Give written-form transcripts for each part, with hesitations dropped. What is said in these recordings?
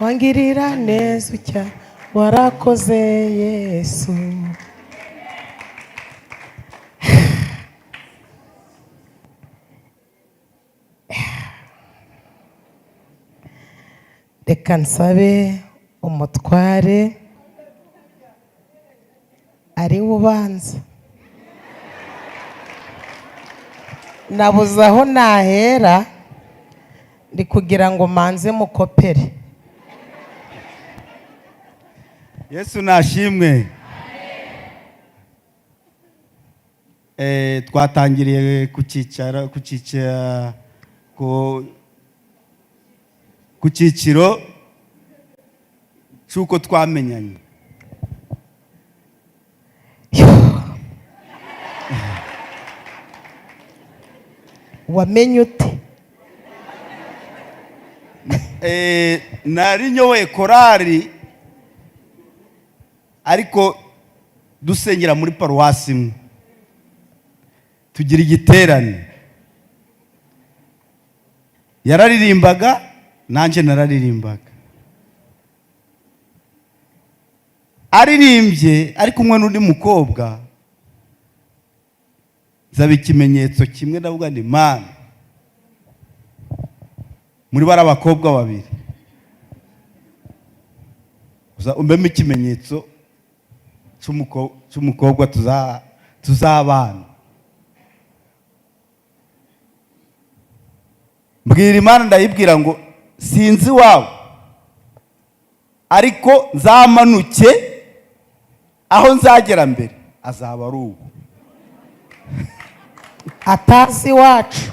wangirira neza utya warakoze Yesu. Reka nsabe umutware ari ubanza. Nabuze aho nahera ndi kugira ngo manze mukopere. Yesu nashimwe. Twatangiriye ku cyiciro cy'uko twamenyanye. Wamenye ute? Nari nyoboye korari ariko dusengera muri paruwasi imwe, tugira igiterane. Yararirimbaga nanjye nararirimbaga. Aririmbye ari kumwe n'undi mukobwa, zaba ikimenyetso kimwe, ndavuga ndi Mana, muri bari abakobwa babiri umbemo ikimenyetso cy'umukobwa tuzabana. Mbwira Imana, ndayibwira ngo sinzi wawe, ariko nzamanuke aho nzagera mbere azaba ari ubu. Atazi iwacu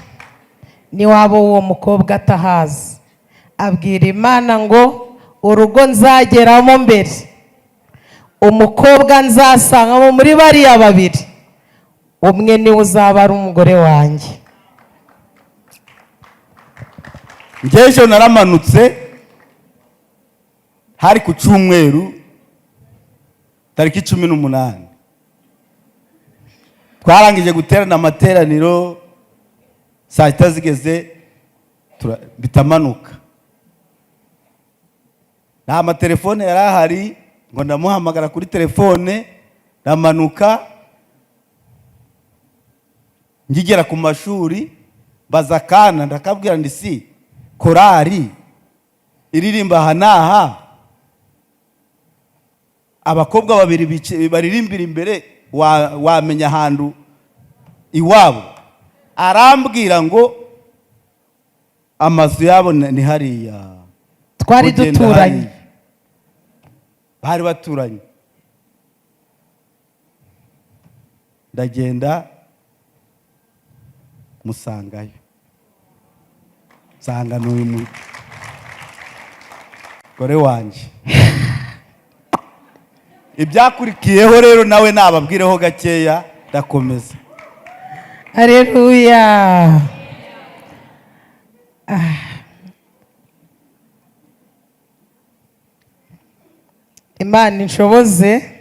ni wabo uwo mukobwa atahazi. Abwira Imana ngo urugo nzageramo mbere, umukobwa nzasangamo muri bariya babiri, umwe niwe uzaba ari umugore wanjye. Ngejo naramanutse, hari ku cyumweru tariki 18. Twarangije guterana amateraniro, saa sita zigeze bitamanuka. Nta matelefone yari ahari ngo ndamuhamagara kuri telefone. Ndamanuka, ngigera ku mashuri baza kana, ndakabwira ndi si korari iririmba aha n'aha, abakobwa babiri baririmbira imbere, wamenya ahantu iwabo? Arambwira ngo amazu yabo ni hariya. Twari duturanye. Bari baturanye. Ndagenda musangayo, nsanga n'uyu mugore wanjye. Ibyakurikiyeho rero nawe nababwireho gakeya, ndakomeza. Haleluya. Imana inshoboze,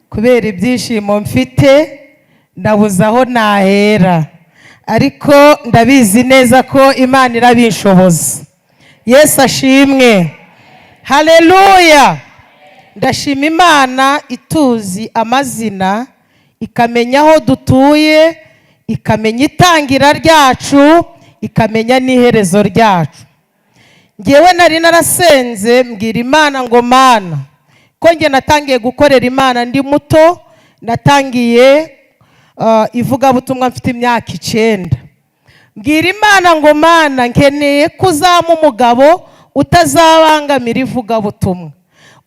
kubera ibyishimo mfite ndabuze aho nahera, ariko ndabizi neza ko Imana irabinshoboza. Yesu ashimwe. Haleluya. Ndashima Imana ituzi amazina, ikamenya aho dutuye, ikamenya itangira ryacu, ikamenya n'iherezo ryacu. Ngewe nari narasenze mbwira Imana ngo Mana, ko nge natangiye gukorera Imana ndi muto, natangiye ivugabutumwa mfite imyaka 9. Mbwira Imana ngo Mana, nkeneye kuzama umugabo utazabangamira ivugabutumwa,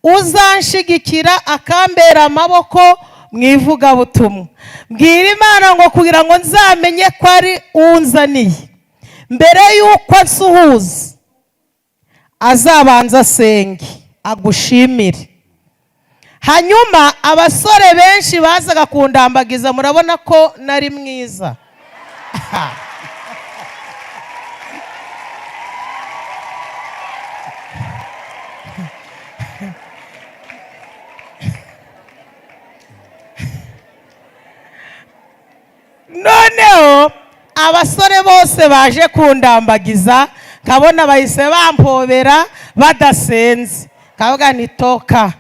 uzanshigikira akambera amaboko mu ivugabutumwa. Mbwira Imana ngo kugira ngo nzamenye ko ari unzaniye, mbere y'uko nsuhuza azabanza asenge agushimire. Hanyuma abasore benshi bazaga kundambagiza, murabona ko nari mwiza. Noneho abasore bose baje kundambagiza, nkabona bahise bampobera, badasenze, kavuga ni toka.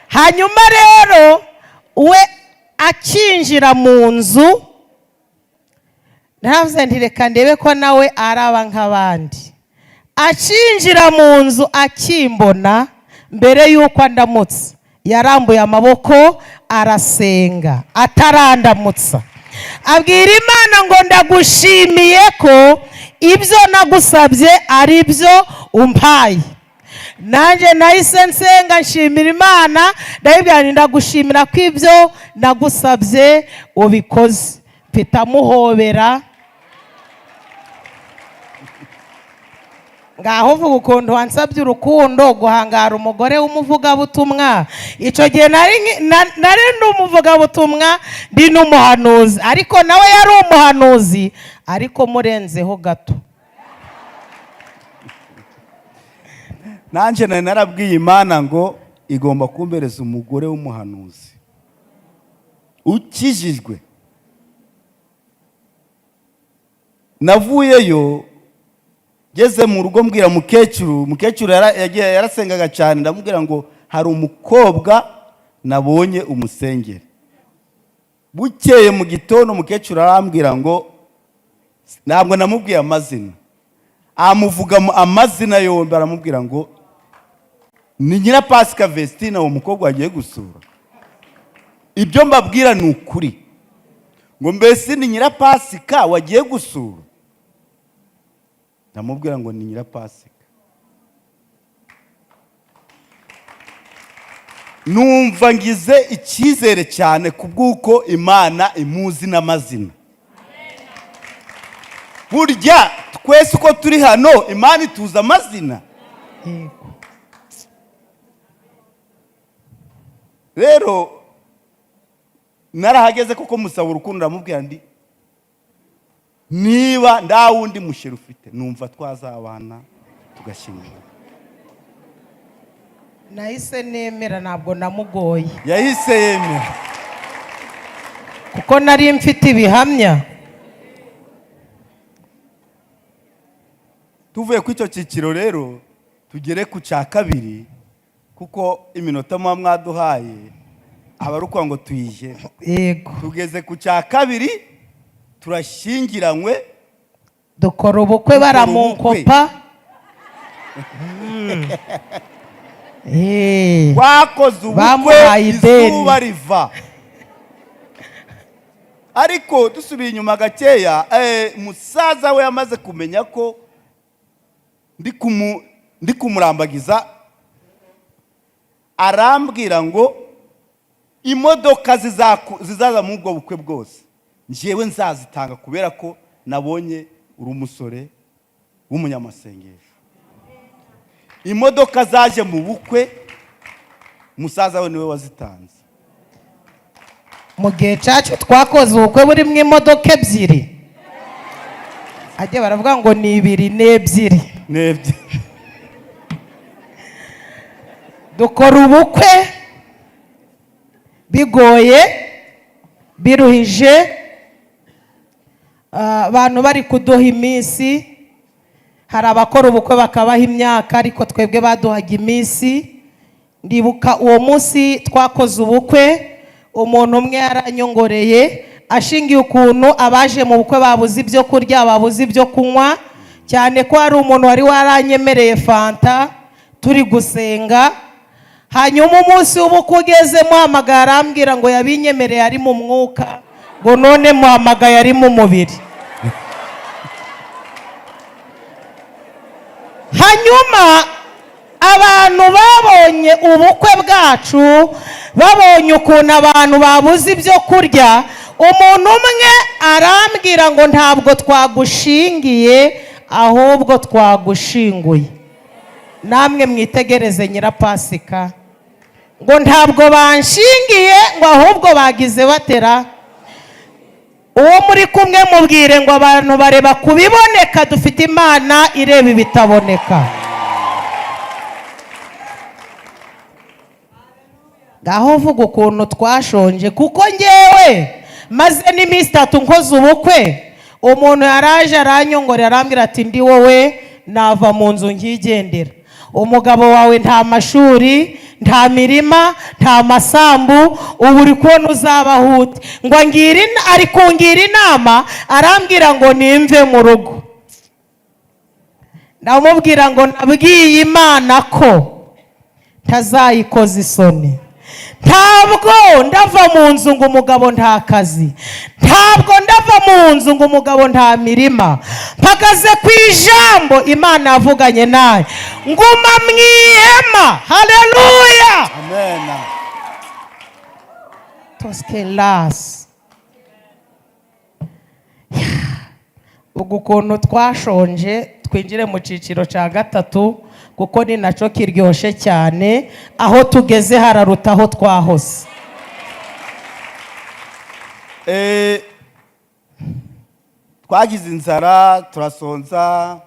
Hanyuma rero we akinjira mu nzu, naravuze nti reka ndebe ko nawe araba nk'abandi. Akinjira mu nzu akimbona, mbere y'uko andamutsa yarambuye amaboko arasenga atarandamutsa, abwira Imana ngo ndagushimiye ko ibyo nagusabye ari byo umpaye. Nanjye nahise nsenga nshimira Imana, ndayibwira nti ndagushimira ko ibyo nagusabye ubikoze. Mpita muhobera. Ngaho vuga ukuntu wansabye urukundo guhangara umugore w'umuvugabutumwa. Icyo gihe nari ndi umuvugabutumwa ndi n'umuhanuzi, ariko nawe yari umuhanuzi ariko murenzeho gato. Nanjye nari narabwiye Imana ngo igomba kumbereza umugore w'umuhanuzi ukijijwe. Navuyeyo ngeze mu rugo mbwira mukecuru yarasengaga cyane, ndamubwira ngo hari umukobwa nabonye umusengere. Bukeye mu gitondo mukecuru arambwira ngo, ntabwo namubwiye amazina, amuvuga amazina yombi, aramubwira ngo ni Nyirapasika Vestine uwo mukobwa wagiye gusura. Ibyo mbabwira ni ukuri, ngo mbese ni Nyirapasika wagiye gusura? Ndamubwira ngo ni Nyirapasika. Numva ngize icyizere cyane kubw'uko Imana imuzi n'amazina. Burya twese uko turi hano Imana ituza amazina. Rero narahageze kuko musaba urukundo, ndamubwira ndi niba nda wundi musheri ufite numva twazabana tugashyingirwa. Nahise nemera, ntabwo namugoye. Yahise yemera kuko nari mfite ibihamya. Tuvuye ku icyo cyiciro rero tugere ku cya kabiri, kuko iminota muba mwaduhaye abarukuwa ngo tuyije. Yego. Tugeze ku cya kabiri, turashyingiranywe, dukora ubukwe baramunkopa. Wakoze ubukwe izuba riva. Ariko dusubiye inyuma gakeya, musaza we yamaze kumenya ko ndi kumurambagiza, arambwira ngo imodoka zizaza mu ubwo bukwe bwose njyewe nzazitanga, kubera ko nabonye uri umusore w'umunyamasengesho. Imodoka zaje mu bukwe, musaza we niwe wazitanze. Mu gihe cyacu twakoze ubukwe burimo imodoka ebyiri, ajye baravuga ngo ni 2 n'ebyiri. Dukora ubukwe bigoye biruhije, abantu bari kuduha iminsi. Hari abakora ubukwe bakabaha imyaka, ariko twebwe baduhaga iminsi. Ndibuka uwo munsi twakoze ubukwe, umuntu umwe yaranyongoreye ashingiye ukuntu abaje mu bukwe babuze ibyo kurya, babuze ibyo kunywa, cyane ko hari umuntu wari waranyemereye fanta turi gusenga. Hanyuma umunsi w'ubukwe ugeze, muhamagara arambwira ngo yabinyemereye ari mu mwuka, ngo none muhamagaye ari mu mubiri. Hanyuma abantu babonye ubukwe bwacu, babonye ukuntu abantu babuze ibyo kurya, umuntu umwe arambwira ngo ntabwo twagushingiye ahubwo twagushinguye. Namwe mwitegereze Nyirapasika, ngo ntabwo banshingiye ngo ahubwo bagize batera. Uwo muri kumwe mubwire ngo abantu bareba kubiboneka, dufite Imana ireba ibitaboneka. Ngaho vuga ukuntu twashonje, kuko ngewe maze n'iminsi 3 nkoze ubukwe, umuntu yaraje aranyongorera arambwira ati ndi wowe nava mu nzu nkigendera. Umugabo wawe nta mashuri, nta mirima, nta masambu, ubu uri kubona uzabaho ute? Ngo ari kungira inama, arambwira ngo nimve mu rugo. Ndamubwira ngo nabwiye Imana ko ntazayikoza isoni. Ntabwo ndava mu nzu ngo umugabo nta kazi, ntabwo ndava mu nzu ngo umugabo nta mirima. Mpagaze ku ijambo Imana yavuganye nawe, nguma mu ihema. Haleluya, amen. toskelas. Ubwo ukuntu twashonje, twinjire mu cyiciro cya gatatu kuko ni nacyo kiryoshye cyane. Aho tugeze hararuta aho twahose. Twagize inzara, turasonza,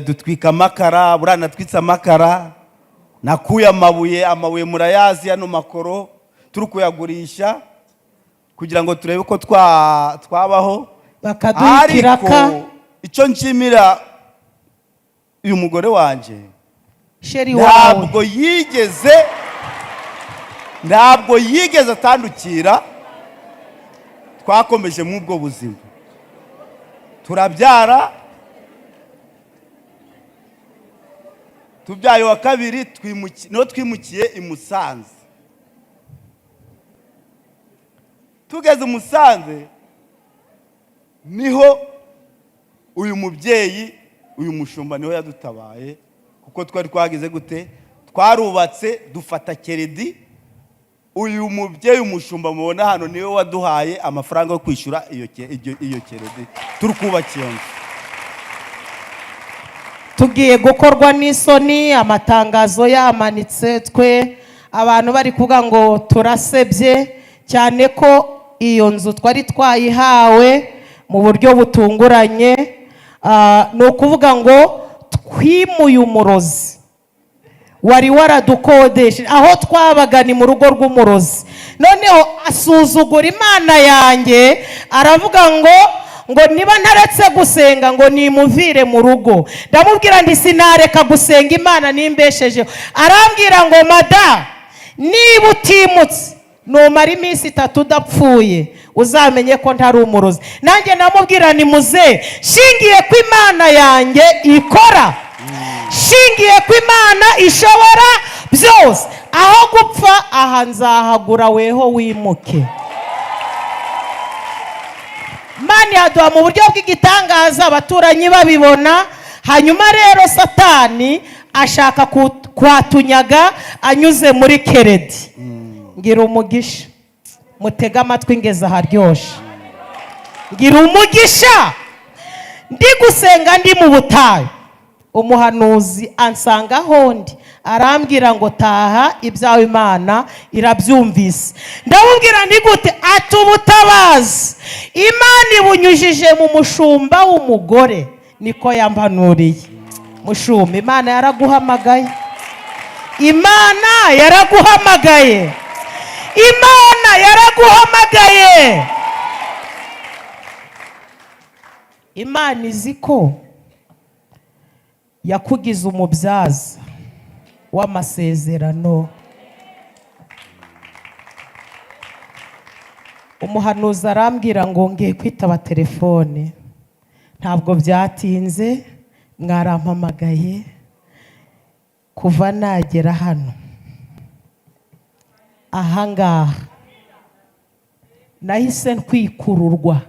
dutwika amakara, buriya natwitse amakara, nakuye amabuye murayazi, hano makoro turi kuyagurisha kugira ngo turebe ko twabaho. Bakaduhikiraka. Ariko icyo nshimira uyu mugore wanje, sheri wawe, ntabwo yigeze atandukira. Twakomeje mu bwo buzima, turabyara, tubyaye wa kabiri, twimukiye i Musanze. Tugeze Musanze niho uyu mubyeyi, uyu mushumba niho yadutabaye, kuko twari twagize gute, twarubatse dufata keredi. Uyu mubyeyi, umushumba mubona hano, niwe waduhaye amafaranga yo kwishyura iyo keredi turi kubakiye. tugiye gukorwa n'isoni, amatangazo yamanitse, twe abantu bari kuvuga ngo turasebye cyane ko iyo nzu twari twayihawe mu buryo butunguranye. Ni ukuvuga ngo twimuye umurozi wari waradukodeshe. Aho twabaga ni mu rugo rw'umurozi. Noneho asuzugura Imana yanjye, aravuga ngo niba ntaretse gusenga ngo nimuvire mu rugo. Ndamubwira ndi sinareka gusenga Imana nimbeshejeho. Arambwira ngo mada, niba utimutse numara iminsi 3 udapfuye, uzamenye ko ntari umurozi. Nanjye namubwira ni muze, shingiye ko Imana yanjye ikora, shingiye ko Imana ishobora byose, aho gupfa aha nzahagura, weho wimuke. Imana yaduha mu buryo bw'igitangaza, abaturanyi babibona. Hanyuma rero Satani ashaka kwatunyaga anyuze muri keredi. Ngira umugisha, mutega amatwi ngeze aharyoshye. Ngira umugisha, ndi gusenga ndi mu butayu, umuhanuzi ansanga hondi, arambwira ngo taha, ibyawe Imana irabyumvise. Ndamubwira ndi gute? Ati ubutabazi Imana ibunyujije mu mushumba w'umugore. Niko yampanuriye. Mushumba, Imana yaraguhamagaye, Imana yaraguhamagaye, Imana yaraguhamagaye. Imana izi ko yakugize umubyaza w'amasezerano. Umuhanuzi arambwira ngo ngiye kwitaba telefone, ntabwo byatinze, mwarampamagaye. Kuva nagera hano ahangaha nahise ntwikururwa.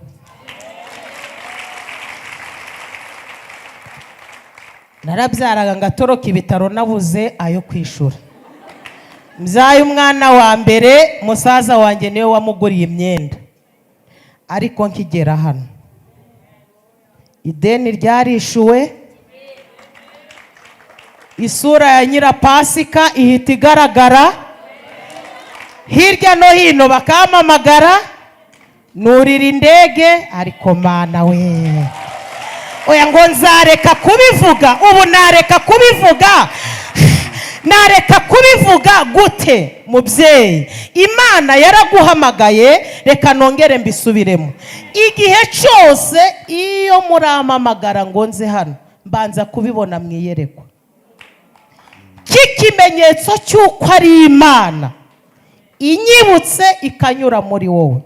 Narabyaraga ngatoroka ibitaro, nabuze ayo kwishura. Mbyaye umwana wa mbere, musaza wanjye niwe wamuguriye imyenda. Ariko nkigera hano ideni ryarishuwe, isura ya Nyirapasika ihita igaragara. Hirya no hino bakamamagara, nurira indege. Ariko Mana we, oya ngo nzareka kubivuga, ubu nareka kubivuga. nareka kubivuga gute mubyeyi? Imana yaraguhamagaye, reka nongere mbisubiremo. Igihe cyose iyo murampamagara ngo nze hano, mbanza kubibona mu iyerekwa, k'ikimenyetso cy'uko ari Imana inyibutse ikanyura muri wowe.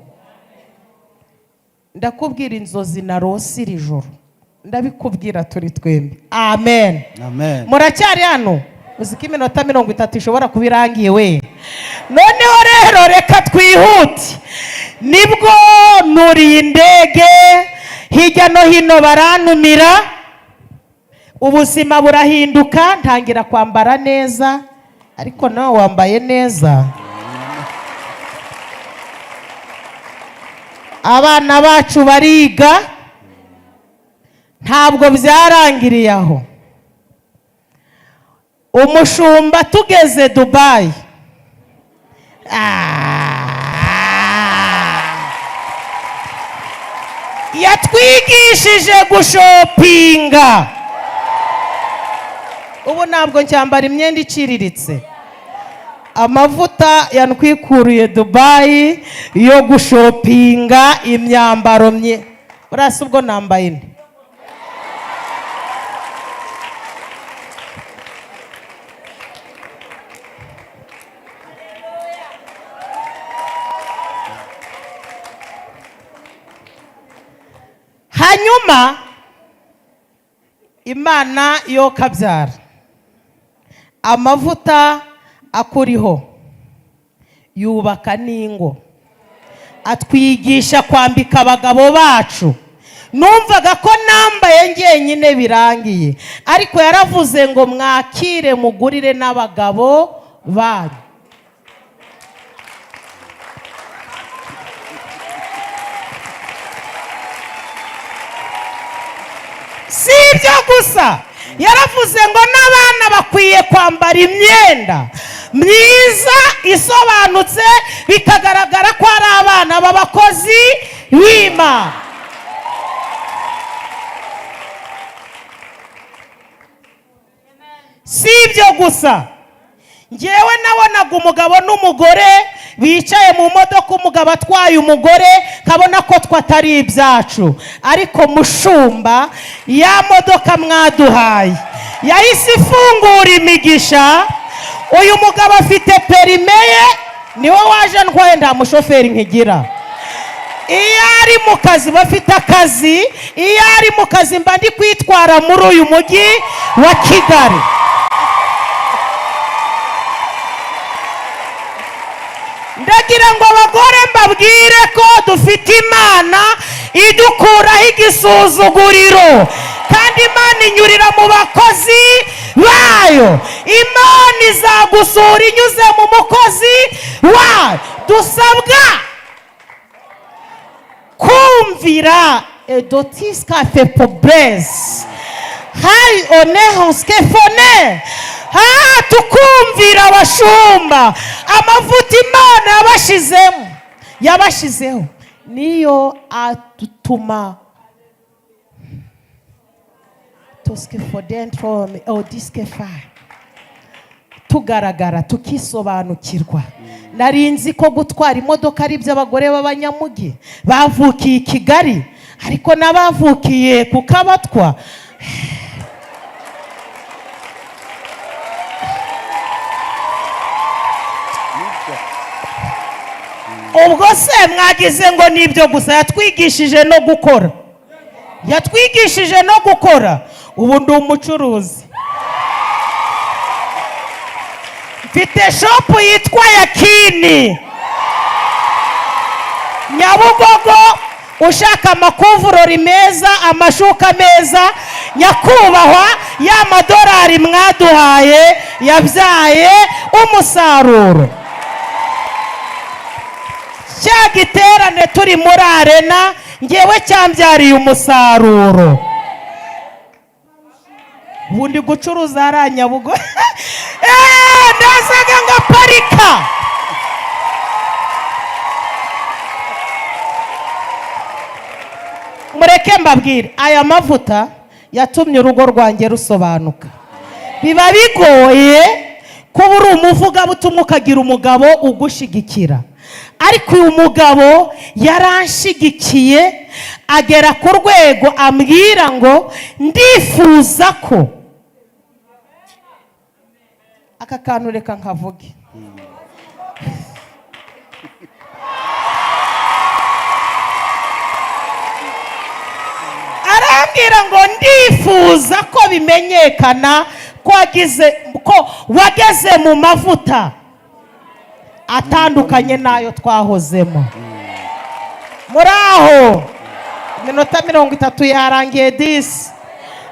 Ndakubwira inzozi narose iri joro, ndabikubwira turi twembi. Amen. Amen. Muracyari hano? Uziko iminota 30 ishobora kubirangiye we. Noneho rero reka twihute. Nibwo nuriye indege, hirya no hino barantumira, ubuzima burahinduka, ntangira kwambara neza, ariko nawe wambaye neza. Abana bacu bariga, ntabwo byarangiriye aho. Umushumba tugeze Dubai, yatwigishije gushopinga. Ubu ntabwo ncyambara imyenda iciriritse. Amavuta yantwikuruye Dubai yo gushopinga imyambaro mye. Urasa ubwo nambaye nde? Hanyuma Imana yo kabyara, amavuta akuriho, yubaka n'ingo, atwigisha kwambika abagabo bacu. Numvaga ko nambaye ngenyine birangiye, ariko yaravuze ngo mwakire mugurire n'abagabo banyu. Si ibyo gusa, yaravuze ngo n'abana bakwiye kwambara imyenda myiza isobanutse, bikagaragara ko ari abana b'abakozi b'Imana. Si ibyo gusa, ngewe nabonaga umugabo n'umugore bicaye mu modoka, umugabo atwaye umugore, kabona ko twatari ibyacu. Ariko mushumba, ya modoka mwaduhaye yahise ifungura imigisha. Uyu mugabo afite perime ye, niwe waje ntwaye, nta mushoferi nkigira. Iyo ari mu kazi bafite akazi, iyo ari mu kazi mba ndi kwitwara muri uyu mujyi wa Kigali. Ndagira ngo abagore mbabwire ko dufite Imana idukuraho igisuzuguriro, kandi Imana inyurira mu bakozi bayo. Imana izagusura inyuze mu mukozi wayo. Dusabwa kumvira edotiska fepobres hai onehoske fone. Tukumvira abashumba, amavuta Imana yabashizeho niyo atutuma toske fodentro odiske fa tugaragara, tukisobanukirwa. Narinzi ko gutwara imodoka ari by'abagore b'abanyamugi bavukiye i Kigali, ariko n'abavukiye ku Kabatwa ubwo se mwagize ngo nibyo gusa? Yatwigishije no gukora, yatwigishije no gukora. Ubu ndi umucuruzi, mfite shopu yitwa Yakini Nyabugogo. Ushaka amakuvurori meza, amashuka meza, nyakubahwa, ya madorari mwaduhaye yabyaye umusaruro. Cya giterane turi muri arena, ngewe cyambyariye umusaruro. Ubundi gucuruza ari Nyabugo. Ndasaga ngo parika. Mureke mbabwire, aya mavuta yatumye urugo rwanjye rusobanuka. Biba bigoye kuba uri umuvugabutumwa ukagira umugabo ugushigikira. Ariko uyu mugabo yaranshigikiye agera ku rwego ambwira ngo ndifuza ko aka kantu reka nkavuge. Arambwira ngo ndifuza ko bimenyekana ko wageze mu mavuta atandukanye n'ayo twahozemo. Muri aho iminota 30 yarangiye disi.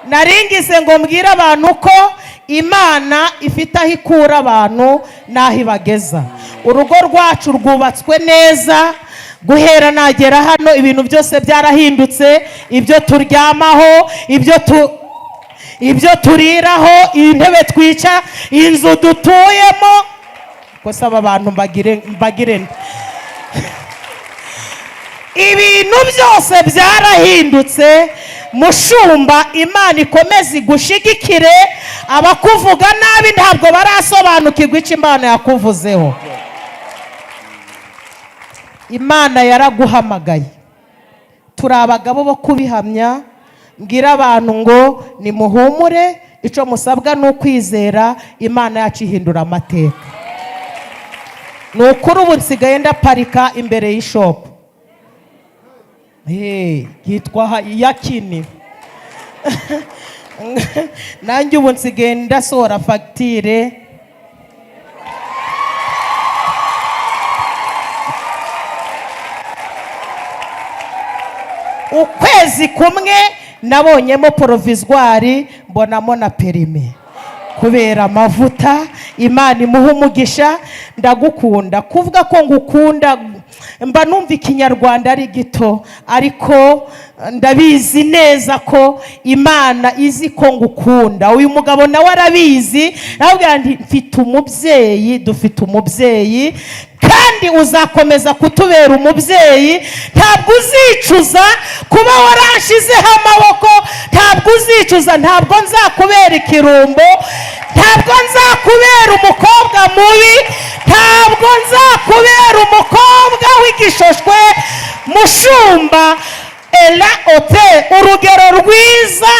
Naringize ngo mbwire abantu ko Imana ifite aho ikura abantu n'aho ibageza. Urugo rwacu rwubatswe neza, guhera nagera hano ibintu byose byarahindutse, ibyo turyamaho, ibyo turiraho, intebe twica, inzu dutuyemo. Kosa aba bantu mbagire ibintu byose byarahindutse. Mushumba, Imana ikomeze igushigikire. Abakuvuga nabi ntabwo barasobanukirwa icyo Imana yakuvuzeho. Imana yaraguhamagaye, turi abagabo bo kubihamya. Mbwira abantu ngo nimuhumure, icyo musabwa ni ukwizera. Imana yacu ihindura amateka. Ni ukuri ubu nsigaye ndaparika imbere y'ishopu yitwa Yakini. Nanjye ubu nsigaye ndasohora fagitire. Ukwezi kumwe nabonyemo provisoire, mbonamo na perime kubera amavuta. Imana imuha umugisha. Ndagukunda. Kuvuga ko ngukunda mba numva ikinyarwanda ari gito, ariko ndabizi neza ko Imana izi ko ngukunda. Uyu mugabo nawe arabizi. Nabwira nti mfite umubyeyi, dufite umubyeyi, kandi uzakomeza kutubera umubyeyi. Ntabwo uzicuza kuba waranshizeho amaboko, ntabwo uzicuza. Ntabwo nzakubera ikirumbo, ntabwo nzakubera umukobwa mubi, ntabwo nzakubera umukobwa w'igishoshwe. Mushumba Ella Ote, urugero rwiza.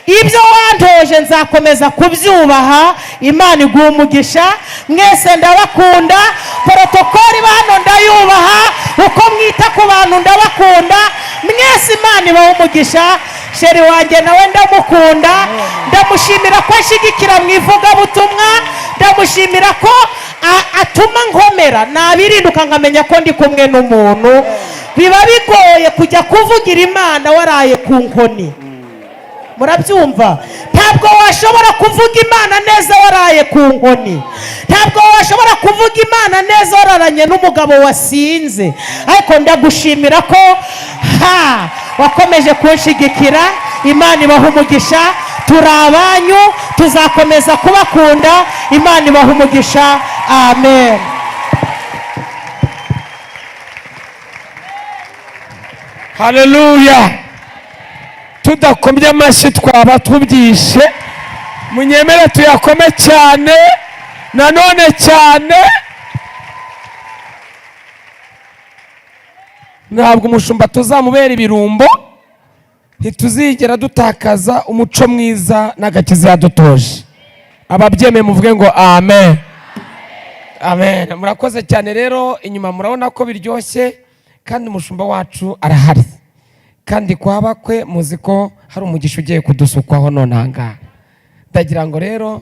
Ibyo wantoje nzakomeza kubyubaha. Imana iguha umugisha. Mwese ndabakunda. Protokoli bano ndayubaha. Uko mwita ku bantu ndabakunda. Mwese Imana ibaha umugisha. Sheri wanjye nawe ndamukunda. Ndamushimira ko ashigikira mu ivugabutumwa. Ndamushimira ko atuma nkomera. Nabirinduka nkamenya ko ndi kumwe n'umuntu. Biba bigoye kujya kuvugira Imana waraye ku nkoni. Murabyumva? Ntabwo washobora kuvuga Imana neza waraye ku nkoni. Ntabwo washobora kuvuga Imana neza wararanye n'umugabo wasinze. Ariko ndagushimira ko wakomeje kunshigikira. Imana ibaha umugisha. Turi abanyu, tuzakomeza kubakunda. Imana ibaha umugisha. Amen. Haleluya. Tudakomye amashyi twaba tubyishe. Munyemere tuyakome cyane, nanone cyane. Ntabwo umushumba tuzamubera ibirumbo, ntituzigera dutakaza umuco mwiza n'agakiza yadutoje. Ababyemeye muvuge ngo amen. Amen. Murakoze cyane rero. Inyuma murabona ko biryoshye, kandi umushumba wacu arahari. Kandi kwa bakwe muzi ko hari umugisha ugiye kudusukwaho nonanga. Ndagira ngo rero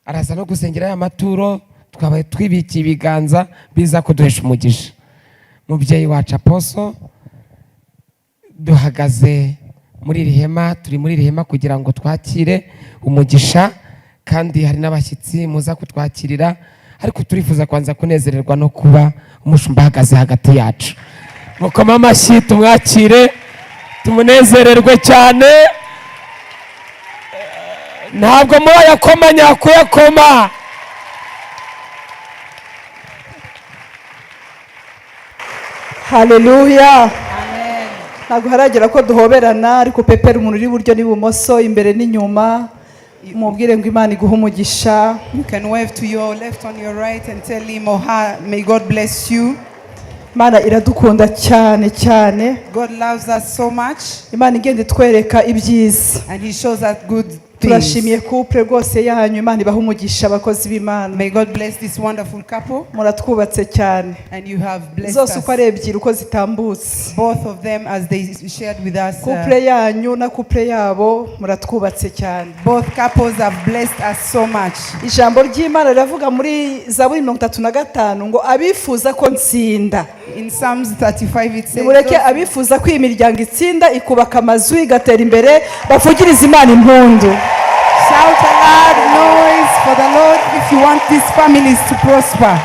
araza no gusengera ya maturo, twabaye twibikiye ibiganza biza kuduhesha umugisha. Mubyeyi wacu Apostle, duhagaze muri iri hema, turi muri iri hema kugira ngo twakire umugisha, kandi hari n'abashyitsi muza kutwakirira, ariko turifuza kwanza kunezererwa no kuba umushumba ahagaze hagati yacu. Mukoma amashyi tumwakire, tumunezererwe cyane. Ntabwo murayakoma nyakuyakoma. Haleluya. Ntabwo haragera ko duhoberana, ariko pepera umuntu uri buryo n'ibumoso, imbere n'inyuma. mubwire ngo Imana iguhe umugisha. You can wave to your left on your right and tell him or her, may God bless you. Imana iradukunda cyane cyane. God loves us so much Imana igenda itwereka ibyiza. and he shows us good things. Turashimiye couple rwose yanyu. Imana ibahe umugisha abakozi b'Imana. May God bless this wonderful couple Muratwubatse cyane. and you have blessed Zose uko us. ari ebyiri uko zitambutse. Both of them as they shared with us. Couple yanyu na couple yabo muratwubatse cyane. Both couples have blessed us so much. Ijambo ry'Imana riravuga muri Zaburi 35 ngo abifuza ko ntsinda. In Psalms 35 it says, Nimureke abifuza ko iyi miryango itsinda ikubaka amazu igatera imbere bavugiriza Imana impundu. shout a loud noise for the Lord if you want these families to prosper.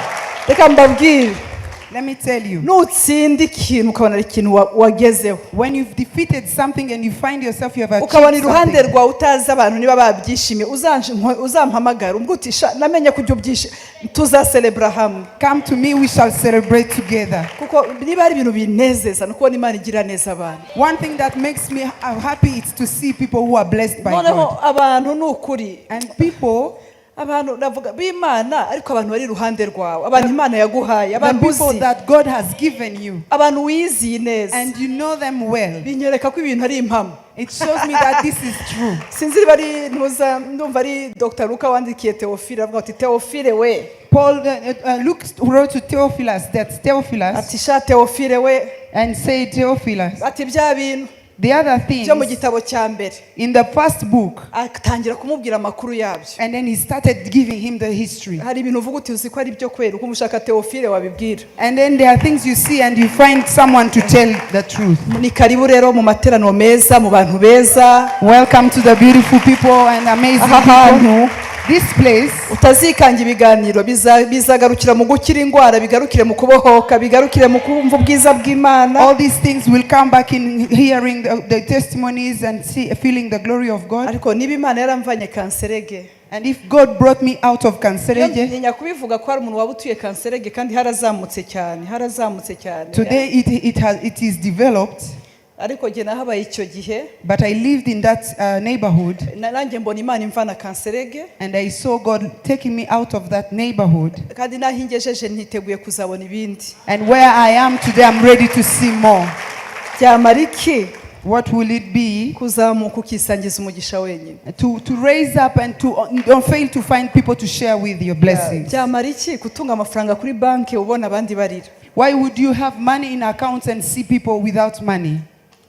Reka mbabwire, Let me tell you, nutsinda ikintu ukabona ari ikintu wagezeho, when you've defeated something and you find yourself you have ukabona achieved iruhande something, rwawe utazi abantu niba babyishimiye, uzampamagara umbwutisha namenye ko ibyo byishimiye, tuzacelebra hamwe. come to me, we shall celebrate together. Kuko niba ari ibintu binezeza nuko Imana igira neza abantu. One thing that makes me happy is to see people who are blessed by Noneho God. abantu nukuri, And people, abantu navuga b'Imana ariko abantu bari iruhande rwawe, abantu Imana yaguhaye, the abantu people uzi, that God has given you, abantu wiziye neza, and you know them well, binyereka ko ibintu ari impamo. it shows me that this is true. Sinzi niba ari ndumva ari Dr. Luka wandikiye Theophile avuga ati Theophile we, Paul, Luke wrote to Theophilus, that's Theophilus, ati sha Theophile we, and said, Theophilus, ati bya bintu the other things byo mu gitabo cya mbere, in the first book, atangira kumubwira amakuru yabyo. and then he started giving him the history. Hari ibintu uvuga uti uzi ko ari byo kwera uko mushaka Theophile wabibwira. And then there are things you see and you find someone to tell the truth. Ni karibu rero mu materaniro meza, mu bantu beza. Welcome to the beautiful people and amazing Aha people. hantu This place, utazikanga ibiganiro bizagarukira mu gukira indwara, bigarukire mu kubohoka, bigarukire mu kumva ubwiza bw'Imana. all these things will come back in hearing the testimonies and feeling the glory of God. Ariko niba Imana yaramvanye Kanserege, And if God brought me out of Kanserege, ntinya kubivuga ko hari umuntu waba utuye Kanserege kandi harazamutse cyane. today it is developed, Ariko jye nahabaye icyo gihe, but I lived in that neighborhood, nanjye mbona Imana imvana Kanserege, and I saw God taking me out of that neighborhood. kandi naho ingejeje ntiteguye kuzabona ibindi. And where I am today, I'm ready to see more. Byamara iki What will it be? kuzamuka ukisangiza umugisha wenyine? To raise up and to don't fail to find people to share with your blessings. Byamara iki kutunga amafaranga kuri banki ubona abandi barira? Why would you have money in accounts and see people without money?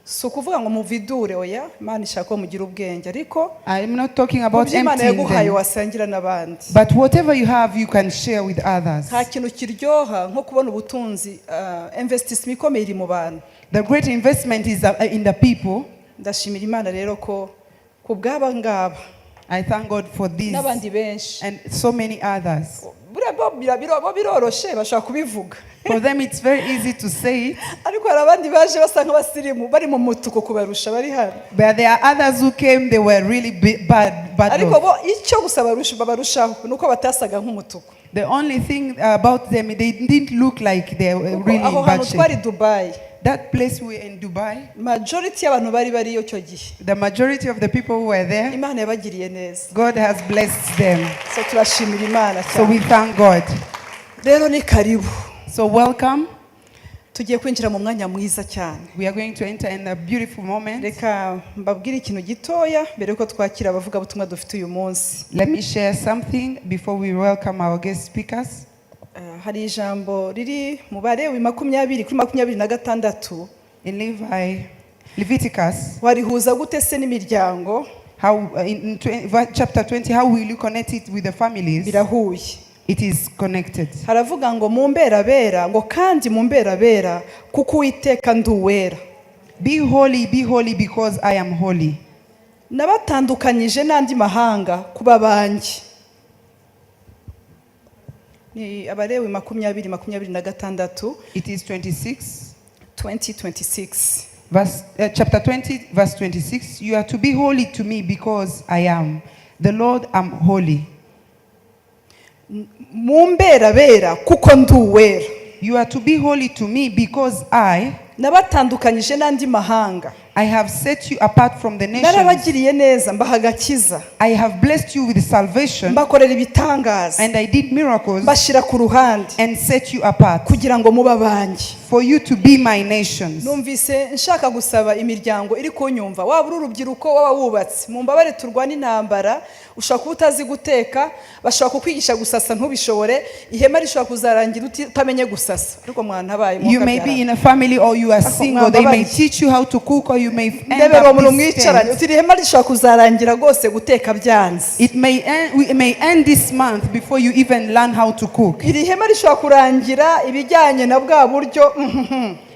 Si ukuvuga ngo muvidure, oya, Imana ishaka ko mugira ubwenge, ariko I'm not talking about Imana emptying yaguhaye them. wasangira n'abandi. But whatever you have, you can share with others. Nta kintu kiryoha nko kubona ubutunzi, investissement ikomeye iri mu bantu. The great investment is in the people. Ndashimira Imana rero ko ku bw'aba ngaba I thank God for this n'abandi benshi. and so many others. Bo biroroshe bashaka kubivuga. For them, it's very easy to say it, Ariko hari abandi baje basa nk'abasirimu bari mu mutuku kubarusha bari hano. but there are others who came, they were really bad Ariko off. bo icyo gusa babarushaho nuko batasaga nk'umutuku. The only thing about them, they didn't look like they were really Aho in bad hantu twari shape. Dubai, That place we were in Dubai, majority y'abantu bari bariyo cyo gihe, the majority of the people who were there, Imana yabagiriye neza. God has blessed them. So turashimira Imana So we cyane. thank God. Rero ni karibu. So welcome. Tugiye kwinjira mu mwanya mwiza cyane. We are going to enter in a beautiful moment. Reka mbabwire ikintu gitoya mbere yuko twakira abavuga butumwa dufite uyu munsi. Let me share something before we welcome our guest speakers. Hari ijambo riri mu Balewi 20:26 In Leviticus, warihuza gute se n'imiryango? how in chapter 20, how will you connect it with the families? Birahuye. It is connected. Haravuga ngo mumbera ngo kandi mumbera kuko Uwiteka nduwera. Be holy because I am holy. Nabatandukanyije n'andi mahanga kuba banjye. Ni Abalewi 20:26. It is 20:26. chapter 20, verse 26. You are to be holy to me because I am. The Lord am holy. Mumbera kuko nduwera. You are to be holy to me because I, Nabatandukanyije n'andi mahanga. I have set you apart from the nations. narabagiriye neza mbaha agakiza, I have blessed you with salvation, mbakorera ibitangaza, and I did miracles mbashyira ku ruhande and set you apart kugira ngo muba abanjye. for you to be my nations. Numvise nshaka gusaba imiryango iri kunyumva, waba uri urubyiruko, waba wubatse, mumbabare turwane intambara. Ushobora kuba utazi guteka, bashobora kukwigisha gusasa ntubishobore, ihema rishobora kuzarangira utamenye gusasa, ariko mwana habaye You may be in a family or you are single. They may teach you how to cook or you may end ndebera umuntu up mwicaranye distant. uti ihema rishobora kuzarangira rwose guteka byanze. We may end this month before you even learn how to cook. Iri hema rishobora kurangira ibijyanye na bwa buryo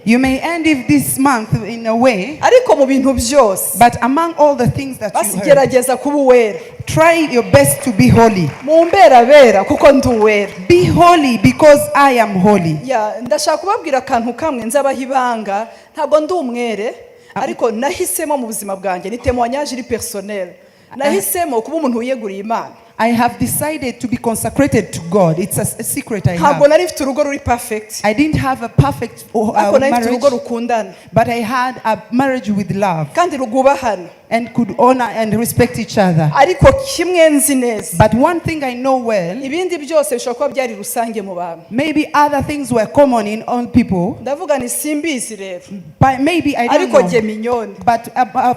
You may end it this month in a way, ariko mu bintu byose but among all the things that you heard, basigerageza kuba uwera. try your best to be holy. Mu mbera kuko ndi uwera. Be holy because I am holy. Ndashaka kubabwira akantu kamwe nzabaha ibanga, ntabwo ndi umwere, ariko nahisemo mu buzima bwanjye, ni témoignage iri personnel. Nahisemo kuba umuntu wiyeguriye Imana. I have decided to be consecrated to God. It's a secret I Ntabwo have. nari mfite urugo ruri perfect, I didn't have a perfect ariko nari mfite urugo marriage, rukundana but I had a marriage with love kandi rwubahana. and could honor and respect each other. Ariko kimwe nzi neza, But one thing I know well, ibindi byose bishobora kuba byari rusange mu bantu. maybe other things were common in all people, Ndavuga ni simbizi rero, but maybe I don't ariko jye know. minyoni But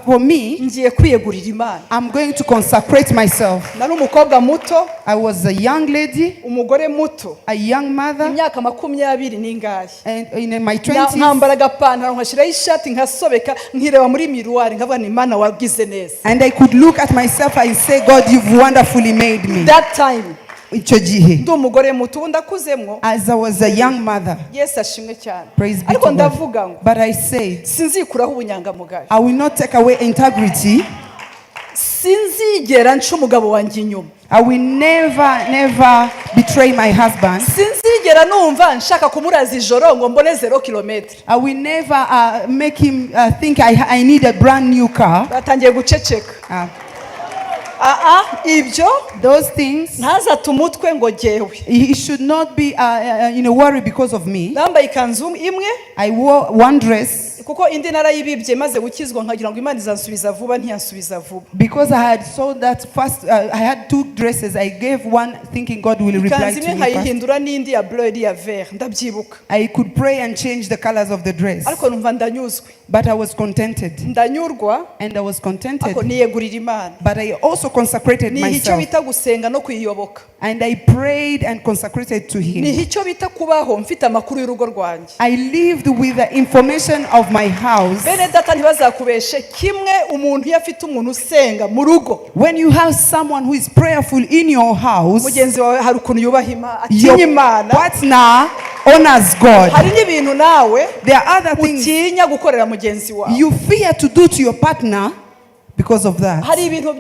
for me, ngiye kwiyegurira Imana. I'm going to consecrate myself. Nari umukobwa muto, I was a young lady, umugore muto, a young mother, imyaka 20 n'ingahe. and in my 20s, Nkambara agapantaro nkashyiraho ishati nkasobeka nkireba muri miruwari nkavuga ni Imana wagize neza. and I could look at myself and say, God, you've wonderfully made me. That time Icyo gihe, ndi umugore muto, ubu ndakuzemwo. as I was a young mother, Yesu ashimwe cyane. praise be Ariko to God. ndavuga ngo But I say, sinzikuraho ubunyangamugayo, I will not take away integrity. sinzigera nca umugabo wanjye inyuma, I will never betray my husband. sinzigera numva nshaka kumuraza ijoro ngo mbone 0 kilometre. I will never make him think I need a brand new car. Batangiye guceceka. Ibyo Those things, ntazata umutwe ngo jyewe he should not be in a worry because of me. nambaye ikanzu imwe I wore one dress kuko indi narayibibye maze gukizwa nkagira ngo Imana izansubiza vuba, ntiyansubiza vuba. because I had sold that first. I had two dresses. I gave one thinking God will reply Ikanzu to imwe me first. nkayihindura n'indi ya bleu iri ya vert, ndabyibuka. I could pray and change the colors of the dress, Ariko numva ndanyuzwe, but I was contented, ndanyurwa, and I was contented. ariko niyegurira Imana. But I also consecrated Ni icyo myself, bita gusenga no kuyiyoboka. and I prayed and consecrated to Ni Him. icyo bita kubaho mfite amakuru y'urugo rwanjye. I lived with the information of my house. Bene data ntibazakubeshe, kimwe umuntu iyo afite umuntu usenga mu rugo, When you have someone who is prayerful in your house, mugenzi wawe hari ukuntu yubaha Imana, your atinya Imana. partner honors God. Hari n'ibintu nawe There are other things utinya gukorera mugenzi wawe. you fear to do to your partner because of that. Hari ibintu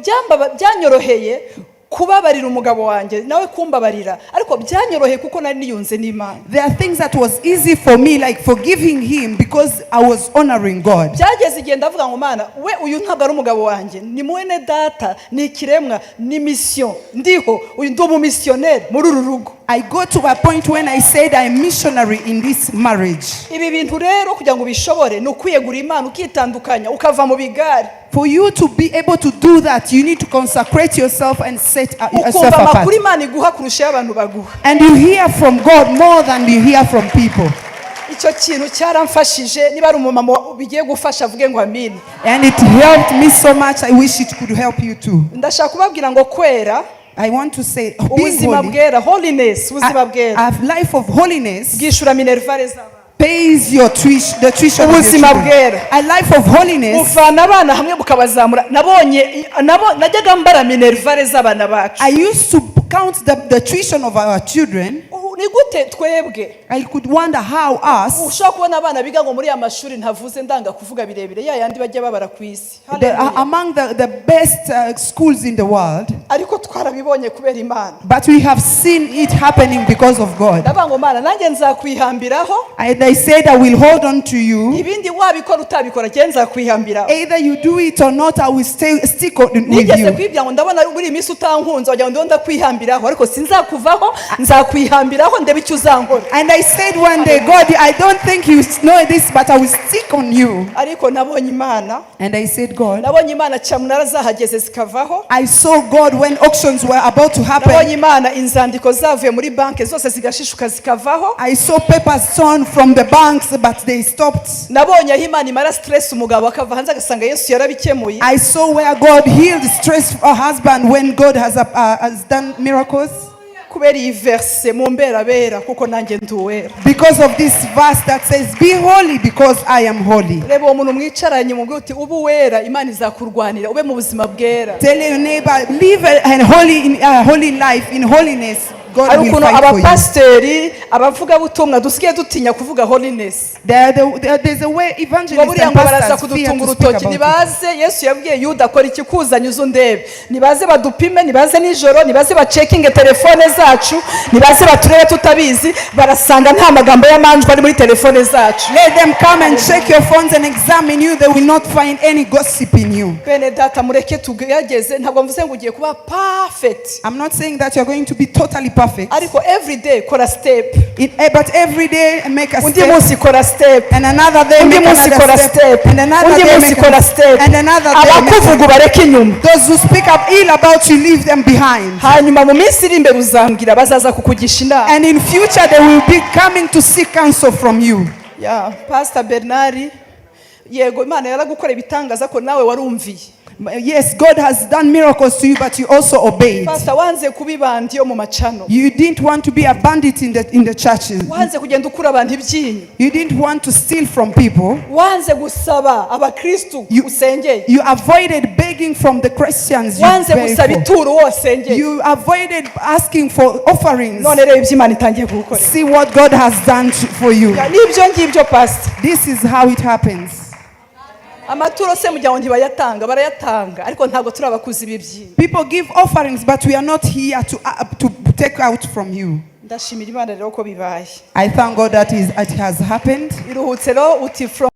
byanyoroheye kubabarira umugabo wanjye nawe kumbabarira, ariko byanyoroheye kuko nari niyunze n'Imana. There are things that was easy for me, like forgiving him because I was honoring God. Byageze igihe ndavuga ngo Mana, we uyu ntabwo ari umugabo wanjye, ni mwene data, ni ikiremwa, ni mission ndiho, uyu ndi umumissionnaire muri uru rugo. I got to a point when I said I'm missionary in this marriage. Ibi bintu rero kugira ngo bishobore ni ukwiyegura Imana, ukitandukanya, ukava mu bigare. For you to be able to do that, you need to consecrate yourself and set yourself Ukumva apart. amakuru Imana iguha kurusha y'abantu baguha. And you hear from God more than you hear from people. Icyo kintu cyaramfashije, niba ari umumama bigiye gufasha avuge ngo amina. And it helped me so much. I wish it could help you too. Ndashaka kubabwira ngo kwera, I want to say, being ubuzima holy, bwera, holiness, ubuzima bwera a life of holiness bwishura minervare z'abana. pays the tuition of your Ubuzima children. bwera. A life of holiness Muvana abana hamwe mukabazamura. Najyaga mbara minervare z'abana bacu. I used to count the tuition of our children. Ni gute twebwe I could wonder how us, ushobora kubona abana biga ngo muri ya mashuri ntavuze ndanga kuvuga birebire ya yandi bajya babara ku isi, among the best schools in the world, ariko twarabibonye kubera Imana. but we have seen it happening because of God. Ndavuga ngo Mana, nanjye nzakwihambiraho, And I said I will hold on to you. ibindi wabikora utabikora njye nzakwihambiraho. Either you do it or not, I will stick with Nigeze you. kwibwira ngo ndabona muri iyi minsi utankunze wagira ngo ndakwihambiraho, ariko sinzakuvaho, nzakwihambiraho ngaho ndebe icyo uzankora. And I said one day, God, I don't think you know this, but I will stick on you. Ariko nabonye Imana, And I said, God, nabonye Imana cyamunara zahageze zikavaho. I saw God when auctions were about to Nabonye happen. Imana inzandiko zavuye muri banki zose zigashishuka zikavaho. I saw papers torn from the banks, but they stopped. Nabonye aho Imana imara stress umugabo akava hanze agasanga Yesu yarabikemuye. I saw where God healed stress for a husband when God has done miracles. Kubera iyi verse mu mberabera kuko nanjye nduwera. Because of this verse that says, be holy because I am holy. Reba uwo muntu mwicaranye mubwira uti ubu wera Imana izakurwanira ube mu buzima bwera. Tell your neighbor, live a holy life in holiness. God Hari will ukuntu fight for you. abapasiteri abavugabutumwa dusigaye dutinya kuvuga holiness. There's a way evangelists buriya and ngo baraza pastors fear kudutunga to speak urutoki. about it. Nibaze Yesu yabwiye Yuda akora ikikuzanye uze undebe. Nibaze badupime, nibaze nijoro, nibaze bacekinge telefone zacu, nibaze baturebe tutabizi, barasanga nta magambo y'amanjwe ari muri telefone zacu. Let them come and check your phones and examine you. They will not find any gossip in you. Bene data mureke tugerageze, ntabwo mvuze ngo ugiye kuba perfect. I'm not saying that you're going to be totally perfect. Ariko every day kora step. But every day make a Undi step. munsi kora step. And another day Undi make munsi another kora step. step. And another Undi day munsi make kora step. And another day make Abakuvuga bareke inyuma. Those who speak up ill about you, leave them behind. Hanyuma mu minsi iri imbere uzambwira bazaza kukugisha inama. And in future they will be coming to seek counsel from you. Yeah, Pastor Bernard, yego Imana yaragukorera ibitangaza ko nawe warumviye. Yes, God has done miracles to you, but you also obeyed. Pastor wanze kubibandi yo mu macano. You didn't want to be a bandit in the churches. Wanze kugenda ukura abantu ibyinyo. You didn't want to steal from people. Wanze gusaba abakristu usengeye. You avoided begging from the Christians. Wanze gusaba ituro wasengeye. You avoided asking for offerings. None rero ibyo Imana itangiye kugukorera. See what God has done for you. Nibyo ngibyo Pastor. This is how it happens. Amaturo se mujya ngo ntibayatanga barayatanga ariko ntabwo turi abakuzi b'ibyinyo. People give offerings, but we are not here to take out from you. Ndashimira Imana rero ko bibaye. I thank God that it has happened. Iruhutse rero uti from